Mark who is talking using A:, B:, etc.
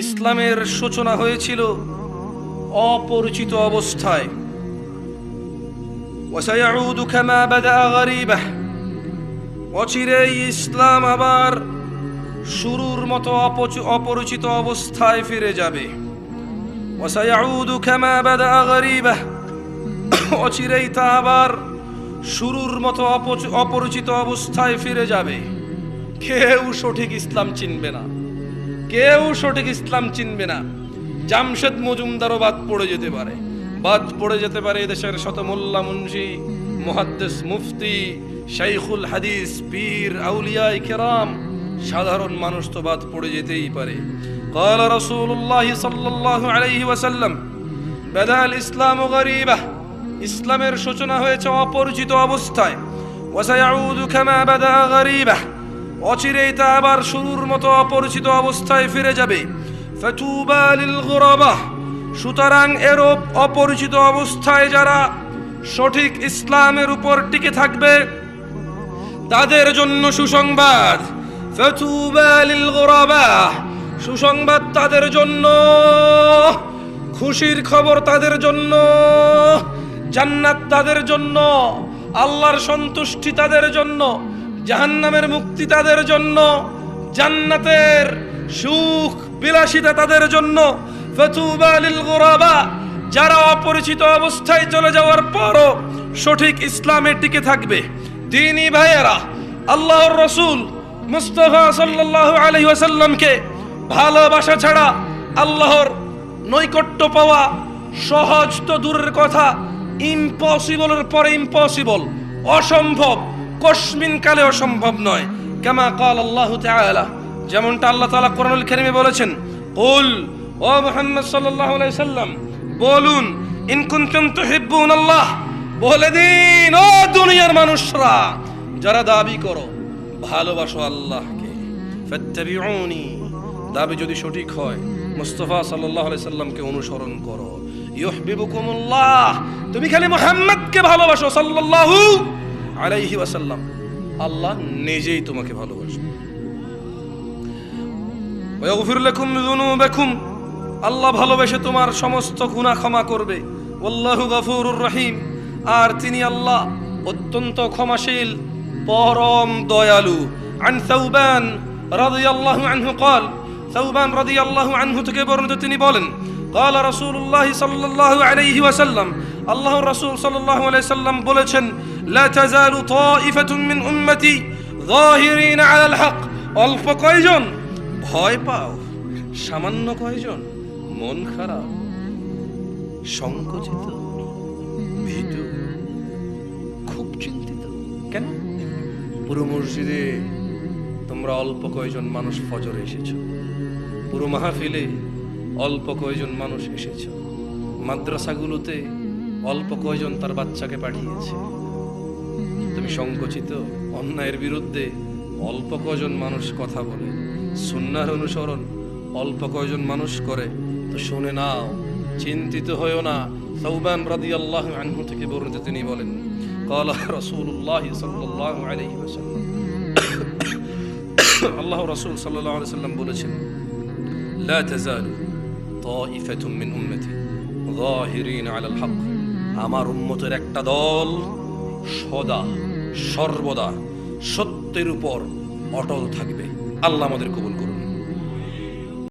A: ইসলামের সূচনা হয়েছিল অপরিচিত অবস্থায়। ওয়াসায়াউদু কামা বাদা গরীবা, অচিরেই ইসলাম আবার শুরুর মতো অপরিচিত অবস্থায় ফিরে যাবে। ওয়াসায়াউদু কামা বাদা গরীবা, অচিরেই তা আবার শুরুর মতো অপরিচিত অবস্থায় ফিরে যাবে। কেউ সঠিক ইসলাম চিনবে না, কেউ সঠিক ইসলাম চিনবে না। জামশেদ মজুমদারও বাদ পড়ে যেতে পারে, বাদ পড়ে যেতে পারে এদেশের শত মোল্লা মুন্সি, মুহাদ্দিস, মুফতি, শাইখুল হাদিস, পীর, আউলিয়া কেরাম, সাধারণ মানুষ তো বাদ পড়ে যেতেই পারে। قال رسول الله صلى الله عليه وسلم بدأ الإسلام غريبا, ইসলামের সূচনা হয়েছে অপরিচিত অবস্থায়। وسيعود كما بدأ غريبا, অচিরেই তা আবার শুরুর মতো অপরিচিত অবস্থায় ফিরে যাবে। ফাতুবা লিল গুরাবা, সুতরাং এরূপ অপরিচিত অবস্থায় যারা সঠিক ইসলামের উপর টিকে থাকবে তাদের জন্য সুসংবাদ। ফাতুবা লিল গুরাবা, সুসংবাদ তাদের জন্য, খুশির খবর তাদের জন্য, জান্নাত তাদের জন্য, আল্লাহর সন্তুষ্টি তাদের জন্য, জাহান্নামের মুক্তি তাদের জন্য, জান্নাতের সুখ বিলাসিতা তাদের জন্য। ফাতুবা লিল গুরাবা, যারা অপরিচিত অবস্থায় চলে যাওয়ার পরও সঠিক ইসলামে টিকে থাকবে। দ্বীনি ভাইয়েরা, আল্লাহর রাসূল মুস্তাফা সাল্লাল্লাহু আলাইহি ওয়াসাল্লামকে ভালোবাসা ছাড়া আল্লাহর নৈকট্য পাওয়া সহজ তো দূরের কথা, ইম্পসিবলের পরে ইম্পসিবল, অসম্ভব, কসমিন কালে অসম্ভব নয়। কামা ক্বাল আল্লাহু তাআলা, যেমনটা আল্লাহ তাআলা কোরআনুল কারীমে বলেছেন, কুল, ও মুহাম্মদ সাল্লাল্লাহু আলাইহি সাল্লাম বলুন, ইন কুনতুম তুহিব্বুনাল্লাহ, বলে দিন ও দুনিয়ার মানুষরা যারা দাবি করো ভালোবাসো আল্লাহকে, ফাত্তাবিউনি, দাবি যদি সঠিক হয় মুস্তাফা সাল্লাল্লাহু আলাইহি সাল্লামকে অনুসরণ করো। ইউহিব্বুকুমুল্লাহ, তুমি খালি মুহাম্মদকে ভালোবাসো সাল্লাল্লাহু আলাইহি ওয়াসাল্লাম, আল্লাহ নিজেই তোমাকে ভালোবাসবে। ওয়াগফির লাকুম যুনুবাকুম, আল্লাহ ভালোবেসে তোমার সমস্ত গুনাহ ক্ষমা করবে। ওয়াল্লাহু গফুরুর রহিম, আর তিনি আল্লাহ অত্যন্ত ক্ষমাশীল, পরম দয়ালু। আন সাউবান রাদিয়াল্লাহু আনহু قال, সাউবান রাদিয়াল্লাহু আনহু থেকে বর্ণিত, তিনি বলেন, قال رسول الله صلى الله عليه وسلم, আল্লাহর রাসূল সাল্লাল্লাহু আলাইহি সাল্লাম বলেছেন, لا تزال طائفة من أمتي ظاهرين على الحق, অল্প কয়জন ভয় পাও, সামান্য কয়জন মন খারাপ, সংকুচিত, ভীতু, খুব চিন্তিত। কেন? পুরো মসজিদে তোমরা অল্প কয়জন মানুষ ফজরে এসেছো, পুরো মাহফিলে অল্প কয়জন মানুষ এসেছো, মাদ্রাসাগুলোতে অল্প কয়জন তার বাচ্চাকে পাঠিয়েছে, তুমি সংকুচিত। অন্যায়ের বিরুদ্ধে অল্প কয়জন মানুষ কথা বলে, সুন্নাহর অনুসরণ অল্প কয়জন মানুষ করে, তো শুনে নাও, চিন্তিত হয়েও না। সাউবান রাদিয়াল্লাহু আনহু থেকে বর্ণিত, তিনি বলেন, قال রাসূলুল্লাহ সাল্লাল্লাহু আলাইহি ওয়াসাল্লাম, আল্লাহ রাসূল সাল্লাল্লাহু আলাইহি ওয়াসাল্লাম বলেছেন, لا تزال طائفة من أمتي ظاهرين على الحق, আমার উম্মতের একটা দল সদা সর্বদা সত্যের উপর অটল থাকবে। আল্লাহ আমাদের কবুল করুন।